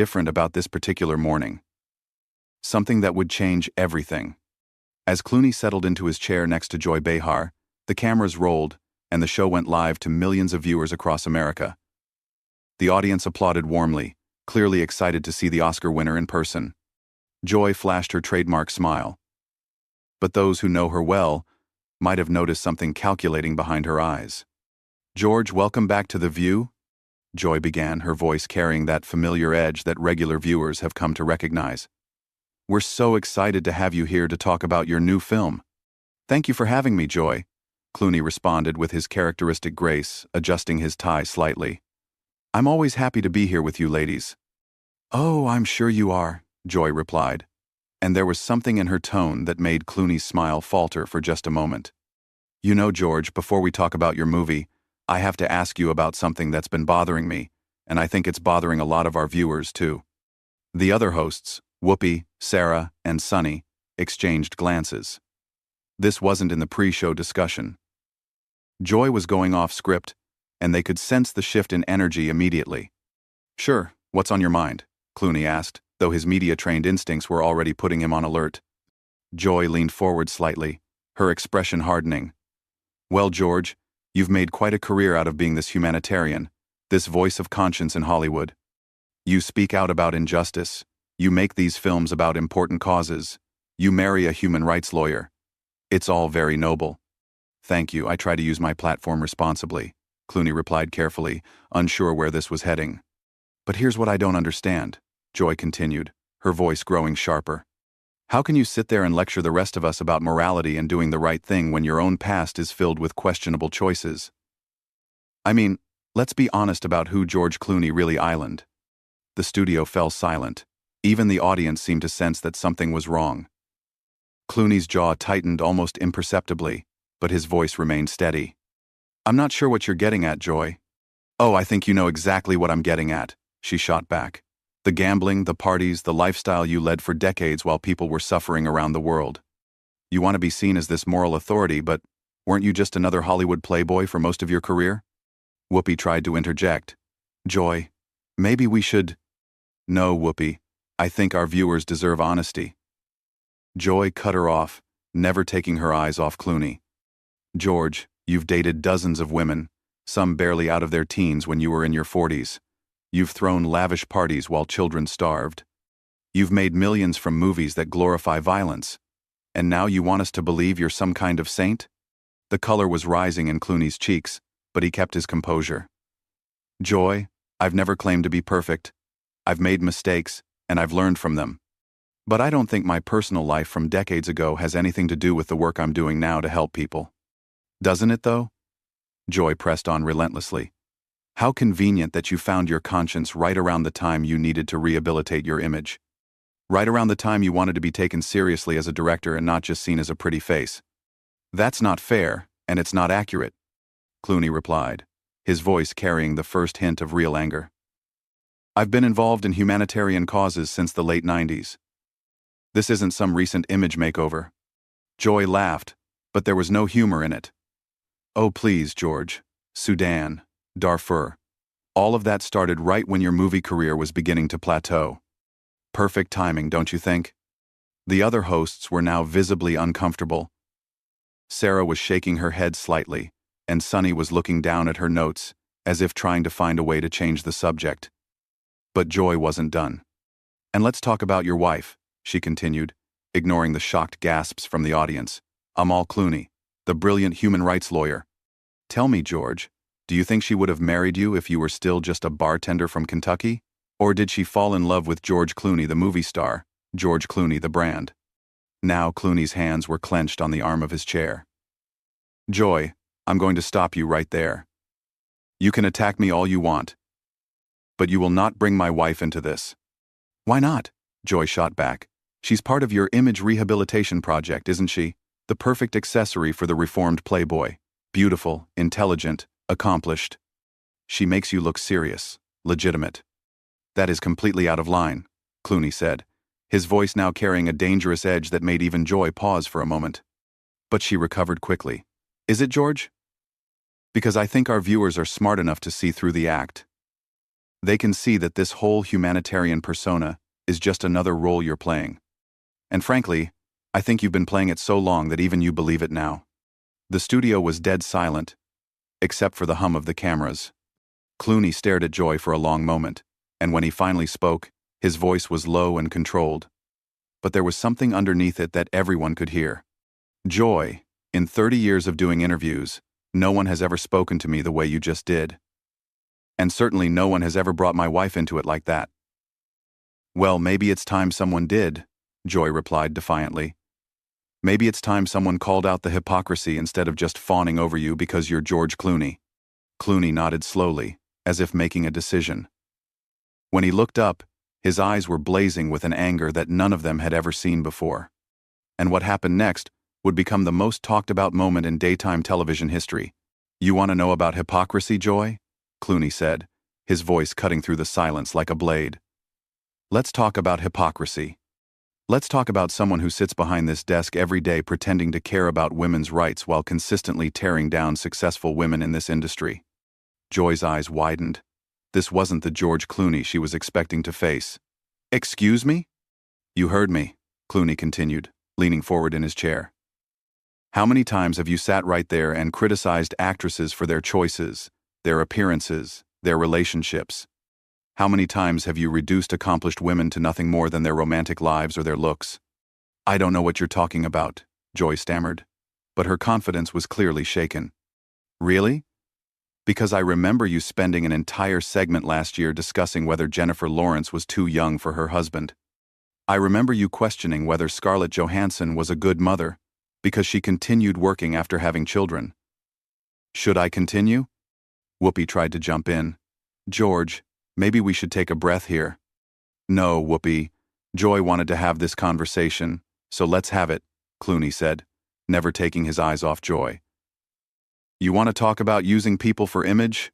different about this particular morning. Something that would change everything. As Clooney settled into his chair next to Joy Behar, the cameras rolled, and the show went live to millions of viewers across America. The audience applauded warmly, clearly excited to see the Oscar winner in person. Joy flashed her trademark smile. But those who know her well might have noticed something calculating behind her eyes. "George, welcome back to The View," Joy began, her voice carrying that familiar edge that regular viewers have come to recognize. "We're so excited to have you here to talk about your new film." "Thank you for having me, Joy," Clooney responded with his characteristic grace, adjusting his tie slightly. "I'm always happy to be here with you ladies." "Oh, I'm sure you are," Joy replied, and there was something in her tone that made Clooney's smile falter for just a moment. "You know, George, before we talk about your movie, I have to ask you about something that's been bothering me, and I think it's bothering a lot of our viewers, too." The other hosts, Whoopi, Sarah, and Sunny, exchanged glances. This wasn't in the pre-show discussion. Joy was going off script, and they could sense the shift in energy immediately. "Sure, what's on your mind?" Clooney asked, though his media-trained instincts were already putting him on alert. Joy leaned forward slightly, her expression hardening. "Well, George, you've made quite a career out of being this humanitarian, this voice of conscience in Hollywood. You speak out about injustice. You make these films about important causes. You marry a human rights lawyer. It's all very noble." "Thank you, I try to use my platform responsibly," Clooney replied carefully, unsure where this was heading. "But here's what I don't understand," Joy continued, her voice growing sharper. "How can you sit there and lecture the rest of us about morality and doing the right thing when your own past is filled with questionable choices? I mean, let's be honest about who George Clooney really islanded." The studio fell silent. Even the audience seemed to sense that something was wrong. Clooney's jaw tightened almost imperceptibly, but his voice remained steady. "I'm not sure what you're getting at, Joy." "Oh, I think you know exactly what I'm getting at," she shot back. "The gambling, the parties, the lifestyle you led for decades while people were suffering around the world. You want to be seen as this moral authority, but weren't you just another Hollywood playboy for most of your career?" Whoopi tried to interject. "Joy, maybe we should—" "No, Whoopi. I think our viewers deserve honesty." Joy cut her off, never taking her eyes off Clooney. "George, you've dated dozens of women, some barely out of their teens when you were in your 40s. You've thrown lavish parties while children starved. You've made millions from movies that glorify violence. And now you want us to believe you're some kind of saint?" The color was rising in Clooney's cheeks, but he kept his composure. "Joy, I've never claimed to be perfect. I've made mistakes, and I've learned from them. But I don't think my personal life from decades ago has anything to do with the work I'm doing now to help people. Doesn't it, though?" Joy pressed on relentlessly. "How convenient that you found your conscience right around the time you needed to rehabilitate your image. Right around the time you wanted to be taken seriously as a director and not just seen as a pretty face. That's not fair, and it's not accurate," Clooney replied, his voice carrying the first hint of real anger. "I've been involved in humanitarian causes since the late 90s. This isn't some recent image makeover." Joy laughed, but there was no humor in it. "Oh please, George. Sudan, Darfur. All of that started right when your movie career was beginning to plateau. Perfect timing, don't you think?" The other hosts were now visibly uncomfortable. Sarah was shaking her head slightly, and Sunny was looking down at her notes, as if trying to find a way to change the subject. But Joy wasn't done. "And let's talk about your wife," she continued, ignoring the shocked gasps from the audience. "Amal Clooney, the brilliant human rights lawyer. Tell me, George, do you think she would have married you if you were still just a bartender from Kentucky? Or did she fall in love with George Clooney, the movie star, George Clooney, the brand?" Now Clooney's hands were clenched on the arm of his chair. "Joy, I'm going to stop you right there. You can attack me all you want, but you will not bring my wife into this." "Why not?" Joy shot back. "She's part of your image rehabilitation project, isn't she? The perfect accessory for the reformed playboy. Beautiful, intelligent, accomplished. She makes you look serious, legitimate." "That is completely out of line," Clooney said, his voice now carrying a dangerous edge that made even Joy pause for a moment. But she recovered quickly. "Is it, George? Because I think our viewers are smart enough to see through the act." They can see that this whole humanitarian persona is just another role you're playing. And frankly, I think you've been playing it so long that even you believe it now. The studio was dead silent, except for the hum of the cameras. Clooney stared at Joy for a long moment, and when he finally spoke, his voice was low and controlled. But there was something underneath it that everyone could hear. Joy, in 30 years of doing interviews, no one has ever spoken to me the way you just did. And certainly no one has ever brought my wife into it like that. Well, maybe it's time someone did, Joy replied defiantly. Maybe it's time someone called out the hypocrisy instead of just fawning over you because you're George Clooney. Clooney nodded slowly, as if making a decision. When he looked up, his eyes were blazing with an anger that none of them had ever seen before. And what happened next would become the most talked about moment in daytime television history. You want to know about hypocrisy, Joy? Clooney said, his voice cutting through the silence like a blade. Let's talk about hypocrisy. Let's talk about someone who sits behind this desk every day pretending to care about women's rights while consistently tearing down successful women in this industry. Joy's eyes widened. This wasn't the George Clooney she was expecting to face. Excuse me? You heard me, Clooney continued, leaning forward in his chair. How many times have you sat right there and criticized actresses for their choices, their appearances, their relationships? How many times have you reduced accomplished women to nothing more than their romantic lives or their looks? I don't know what you're talking about, Joy stammered, but her confidence was clearly shaken. Really? Because I remember you spending an entire segment last year discussing whether Jennifer Lawrence was too young for her husband. I remember you questioning whether Scarlett Johansson was a good mother because she continued working after having children. Should I continue? Whoopi tried to jump in. George, maybe we should take a breath here. No, Whoopi. Joy wanted to have this conversation, so let's have it, Clooney said, never taking his eyes off Joy. You want to talk about using people for image?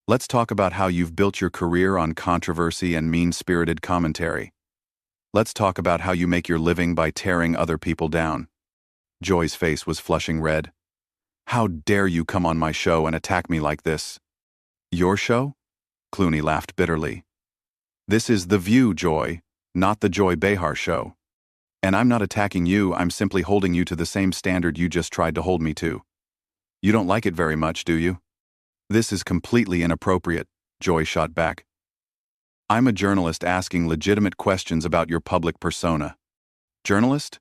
Let's talk about how you've built your career on controversy and mean-spirited commentary. Let's talk about how you make your living by tearing other people down. Joy's face was flushing red. How dare you come on my show and attack me like this? Your show? Clooney laughed bitterly. This is The View, Joy, not the Joy Behar show. And I'm not attacking you, I'm simply holding you to the same standard you just tried to hold me to. You don't like it very much, do you? This is completely inappropriate, Joy shot back. I'm a journalist asking legitimate questions about your public persona. Journalist?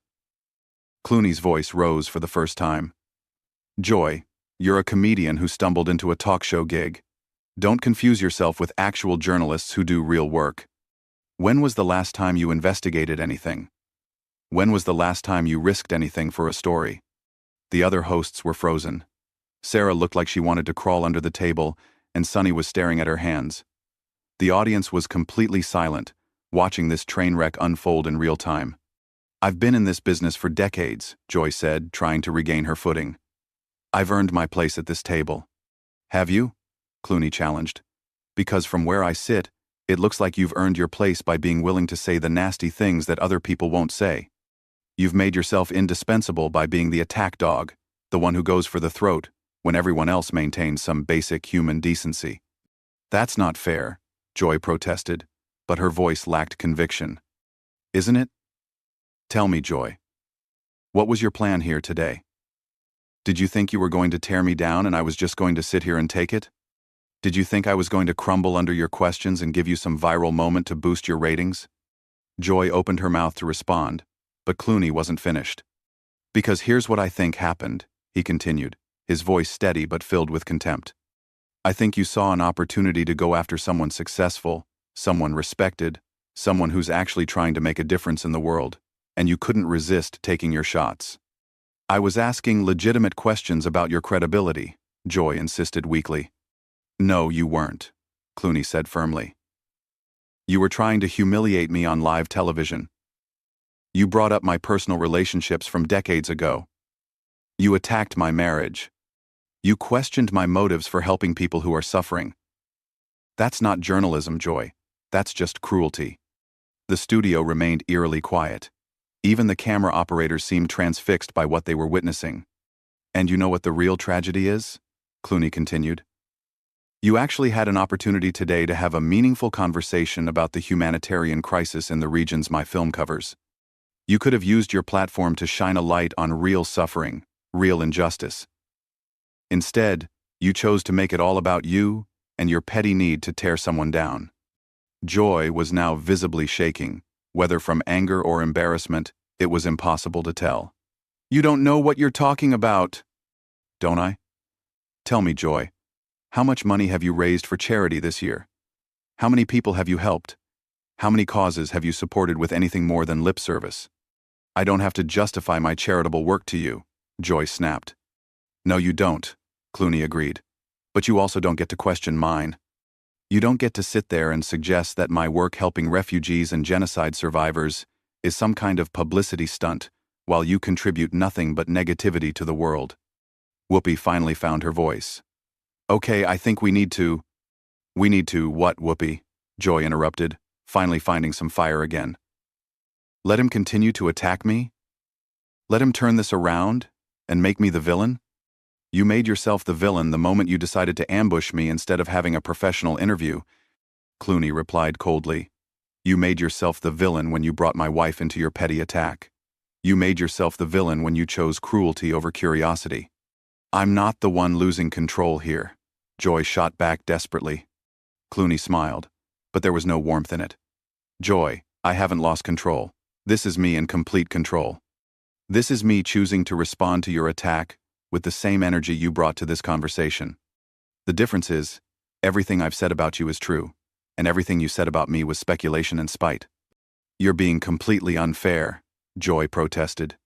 Clooney's voice rose for the first time. Joy, you're a comedian who stumbled into a talk show gig. Don't confuse yourself with actual journalists who do real work. When was the last time you investigated anything? When was the last time you risked anything for a story? The other hosts were frozen. Sarah looked like she wanted to crawl under the table, and Sunny was staring at her hands. The audience was completely silent, watching this train wreck unfold in real time. I've been in this business for decades, Joy said, trying to regain her footing. I've earned my place at this table. Have you? Clooney challenged. Because from where I sit, it looks like you've earned your place by being willing to say the nasty things that other people won't say. You've made yourself indispensable by being the attack dog, the one who goes for the throat, when everyone else maintains some basic human decency. That's not fair, Joy protested, but her voice lacked conviction. Isn't it? Tell me, Joy. What was your plan here today? Did you think you were going to tear me down and I was just going to sit here and take it? Did you think I was going to crumble under your questions and give you some viral moment to boost your ratings? Joy opened her mouth to respond, but Clooney wasn't finished. Because here's what I think happened, he continued, his voice steady but filled with contempt. I think you saw an opportunity to go after someone successful, someone respected, someone who's actually trying to make a difference in the world, and you couldn't resist taking your shots. I was asking legitimate questions about your credibility, Joy insisted weakly. No, you weren't, Clooney said firmly. You were trying to humiliate me on live television. You brought up my personal relationships from decades ago. You attacked my marriage. You questioned my motives for helping people who are suffering. That's not journalism, Joy. That's just cruelty. The studio remained eerily quiet. Even the camera operators seemed transfixed by what they were witnessing. And you know what the real tragedy is? Clooney continued. You actually had an opportunity today to have a meaningful conversation about the humanitarian crisis in the regions my film covers. You could have used your platform to shine a light on real suffering, real injustice. Instead, you chose to make it all about you and your petty need to tear someone down. Joy was now visibly shaking. Whether from anger or embarrassment, it was impossible to tell. You don't know what you're talking about. Don't I? Tell me, Joy. How much money have you raised for charity this year? How many people have you helped? How many causes have you supported with anything more than lip service? I don't have to justify my charitable work to you, Joy snapped. No, you don't, Clooney agreed. But you also don't get to question mine. You don't get to sit there and suggest that my work helping refugees and genocide survivors is some kind of publicity stunt, while you contribute nothing but negativity to the world. Whoopi finally found her voice. Okay, I think we need to. We need to what, Whoopi? Joy interrupted, finally finding some fire again. Let him continue to attack me? Let him turn this around and make me the villain? You made yourself the villain the moment you decided to ambush me instead of having a professional interview, Clooney replied coldly. You made yourself the villain when you brought my wife into your petty attack. You made yourself the villain when you chose cruelty over curiosity. I'm not the one losing control here, Joy shot back desperately. Clooney smiled, but there was no warmth in it. Joy, I haven't lost control. This is me in complete control. This is me choosing to respond to your attack with the same energy you brought to this conversation. The difference is, everything I've said about you is true, and everything you said about me was speculation and spite. You're being completely unfair, Joy protested.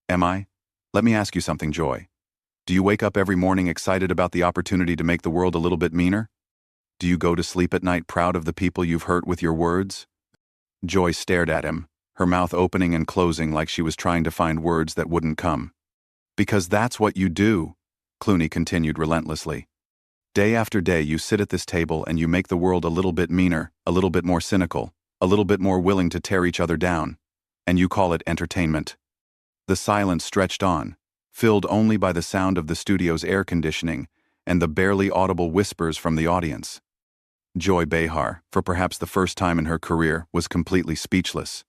Am I? Let me ask you something, Joy. Do you wake up every morning excited about the opportunity to make the world a little bit meaner? Do you go to sleep at night proud of the people you've hurt with your words? Joy stared at him, her mouth opening and closing like she was trying to find words that wouldn't come. Because that's what you do, Clooney continued relentlessly. Day after day you sit at this table and you make the world a little bit meaner, a little bit more cynical, a little bit more willing to tear each other down, and you call it entertainment. The silence stretched on, filled only by the sound of the studio's air conditioning and the barely audible whispers from the audience. Joy Behar, for perhaps the first time in her career, was completely speechless.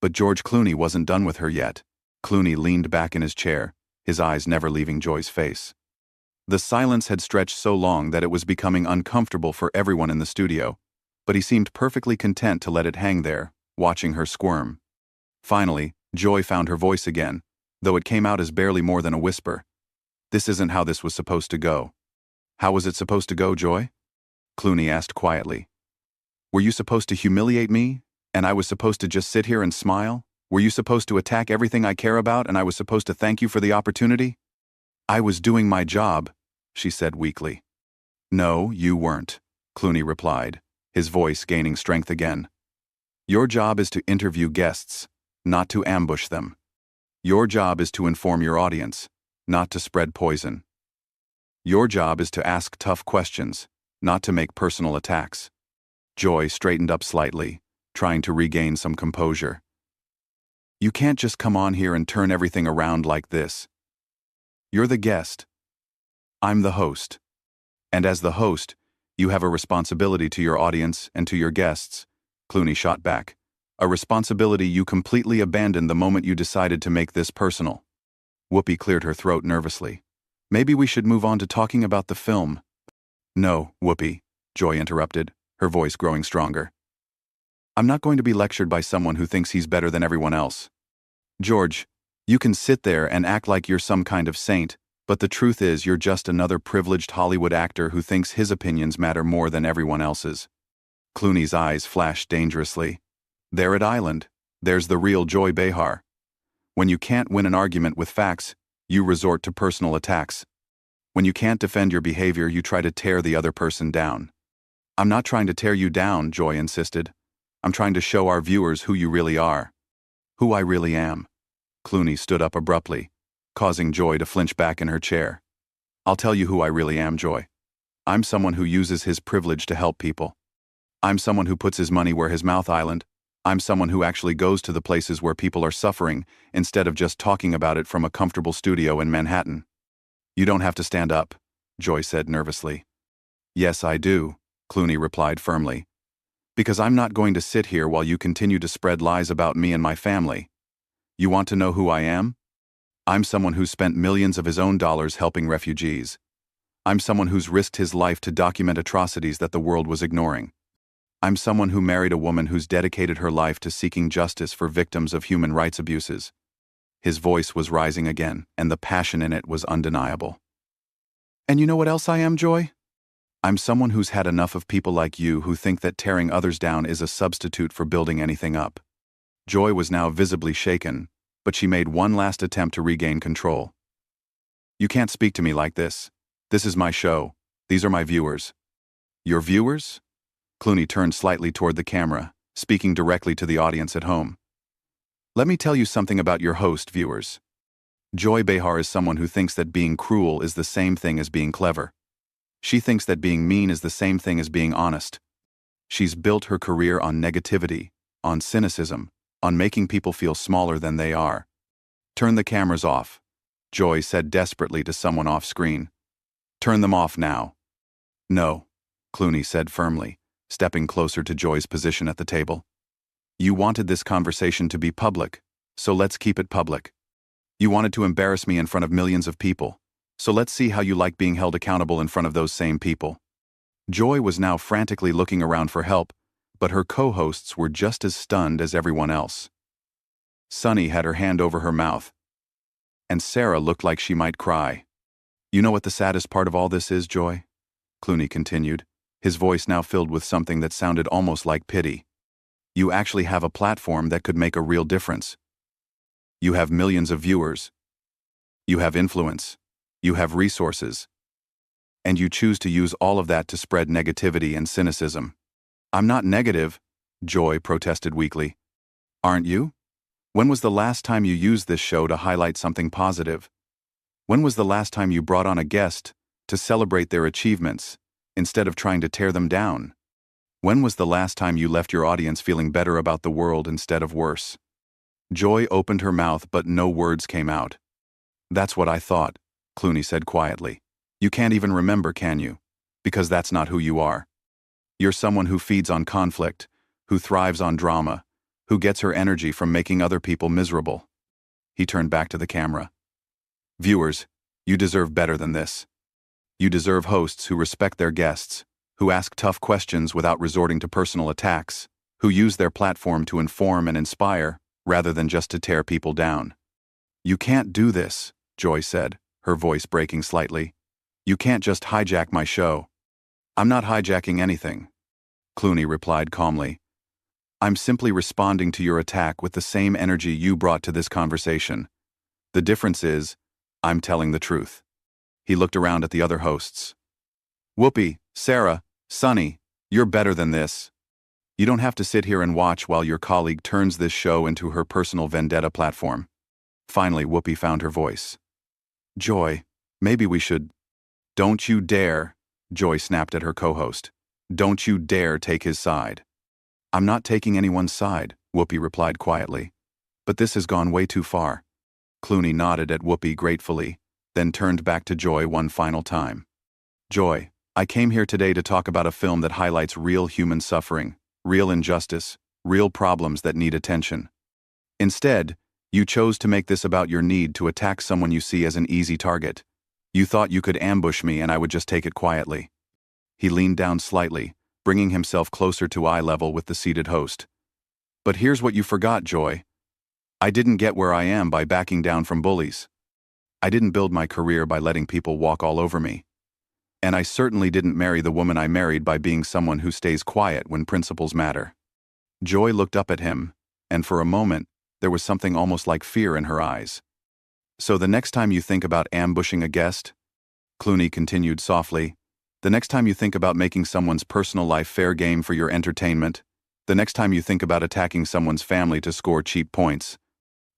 But George Clooney wasn't done with her yet. Clooney leaned back in his chair, his eyes never leaving Joy's face. The silence had stretched so long that it was becoming uncomfortable for everyone in the studio, but he seemed perfectly content to let it hang there, watching her squirm. Finally, Joy found her voice again, though it came out as barely more than a whisper. This isn't how this was supposed to go. How was it supposed to go, Joy? Clooney asked quietly. Were you supposed to humiliate me, and I was supposed to just sit here and smile? Were you supposed to attack everything I care about, and I was supposed to thank you for the opportunity? I was doing my job, she said weakly. No, you weren't, Clooney replied, his voice gaining strength again. Your job is to interview guests, not to ambush them. Your job is to inform your audience, not to spread poison. Your job is to ask tough questions, not to make personal attacks. Joy straightened up slightly, trying to regain some composure. You can't just come on here and turn everything around like this. You're the guest. I'm the host. And as the host, you have a responsibility to your audience and to your guests, Clooney shot back. A responsibility you completely abandoned the moment you decided to make this personal. Whoopi cleared her throat nervously. Maybe we should move on to talking about the film. No, Whoopi, Joy interrupted, her voice growing stronger. I'm not going to be lectured by someone who thinks he's better than everyone else. George, you can sit there and act like you're some kind of saint, but the truth is you're just another privileged Hollywood actor who thinks his opinions matter more than everyone else's. Clooney's eyes flashed dangerously. There at Island, there's the real Joy Behar. When you can't win an argument with facts, you resort to personal attacks. When you can't defend your behavior, you try to tear the other person down. I'm not trying to tear you down, Joy insisted. I'm trying to show our viewers who you really are. Who I really am. Clooney stood up abruptly, causing Joy to flinch back in her chair. I'll tell you who I really am, Joy. I'm someone who uses his privilege to help people. I'm someone who puts his money where his mouth, Island. I'm someone who actually goes to the places where people are suffering instead of just talking about it from a comfortable studio in Manhattan. You don't have to stand up, Joy said nervously. Yes, I do, Clooney replied firmly. Because I'm not going to sit here while you continue to spread lies about me and my family. You want to know who I am? I'm someone who's spent millions of his own dollars helping refugees. I'm someone who's risked his life to document atrocities that the world was ignoring. I'm someone who married a woman who's dedicated her life to seeking justice for victims of human rights abuses. His voice was rising again, and the passion in it was undeniable. And you know what else I am, Joy? I'm someone who's had enough of people like you who think that tearing others down is a substitute for building anything up. Joy was now visibly shaken, but she made one last attempt to regain control. You can't speak to me like this. This is my show. These are my viewers. Your viewers? Clooney turned slightly toward the camera, speaking directly to the audience at home. Let me tell you something about your host, viewers. Joy Behar is someone who thinks that being cruel is the same thing as being clever. She thinks that being mean is the same thing as being honest. She's built her career on negativity, on cynicism, on making people feel smaller than they are. Turn the cameras off, Joy said desperately to someone off screen. Turn them off now. No, Clooney said firmly, stepping closer to Joy's position at the table. You wanted this conversation to be public, so let's keep it public. You wanted to embarrass me in front of millions of people, so let's see how you like being held accountable in front of those same people. Joy was now frantically looking around for help, but her co-hosts were just as stunned as everyone else. Sunny had her hand over her mouth, and Sarah looked like she might cry. You know what the saddest part of all this is, Joy? Clooney continued, his voice now filled with something that sounded almost like pity. You actually have a platform that could make a real difference. You have millions of viewers. You have influence. You have resources. And you choose to use all of that to spread negativity and cynicism. I'm not negative, Joy protested weakly. Aren't you? When was the last time you used this show to highlight something positive? When was the last time you brought on a guest to celebrate their achievements instead of trying to tear them down? When was the last time you left your audience feeling better about the world instead of worse? Joy opened her mouth, but no words came out. That's what I thought, Clooney said quietly. You can't even remember, can you? Because that's not who you are. You're someone who feeds on conflict, who thrives on drama, who gets her energy from making other people miserable. He turned back to the camera. Viewers, you deserve better than this. You deserve hosts who respect their guests, who ask tough questions without resorting to personal attacks, who use their platform to inform and inspire rather than just to tear people down. You can't do this, Joy said, her voice breaking slightly. You can't just hijack my show. I'm not hijacking anything, Clooney replied calmly. I'm simply responding to your attack with the same energy you brought to this conversation. The difference is, I'm telling the truth. He looked around at the other hosts. Whoopi, Sarah, Sunny, you're better than this. You don't have to sit here and watch while your colleague turns this show into her personal vendetta platform. Finally, Whoopi found her voice. Joy, maybe we should... Don't you dare, Joy snapped at her co-host. Don't you dare take his side. I'm not taking anyone's side, Whoopi replied quietly. But this has gone way too far. Clooney nodded at Whoopi gratefully, then turned back to Joy one final time. Joy, I came here today to talk about a film that highlights real human suffering, real injustice, real problems that need attention. Instead, you chose to make this about your need to attack someone you see as an easy target. You thought you could ambush me and I would just take it quietly. He leaned down slightly, bringing himself closer to eye level with the seated host. But here's what you forgot, Joy. I didn't get where I am by backing down from bullies. I didn't build my career by letting people walk all over me. And I certainly didn't marry the woman I married by being someone who stays quiet when principles matter. Joy looked up at him, and for a moment, there was something almost like fear in her eyes. So the next time you think about ambushing a guest, Clooney continued softly, the next time you think about making someone's personal life fair game for your entertainment, the next time you think about attacking someone's family to score cheap points,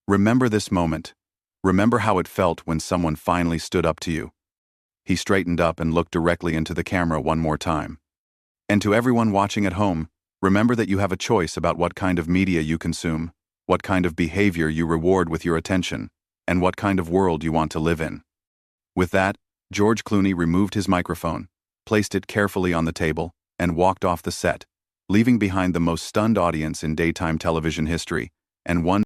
remember this moment. Remember how it felt when someone finally stood up to you. He straightened up and looked directly into the camera one more time. And to everyone watching at home, remember that you have a choice about what kind of media you consume, what kind of behavior you reward with your attention, and what kind of world you want to live in. With that, George Clooney removed his microphone, placed it carefully on the table, and walked off the set, leaving behind the most stunned audience in daytime television history, and one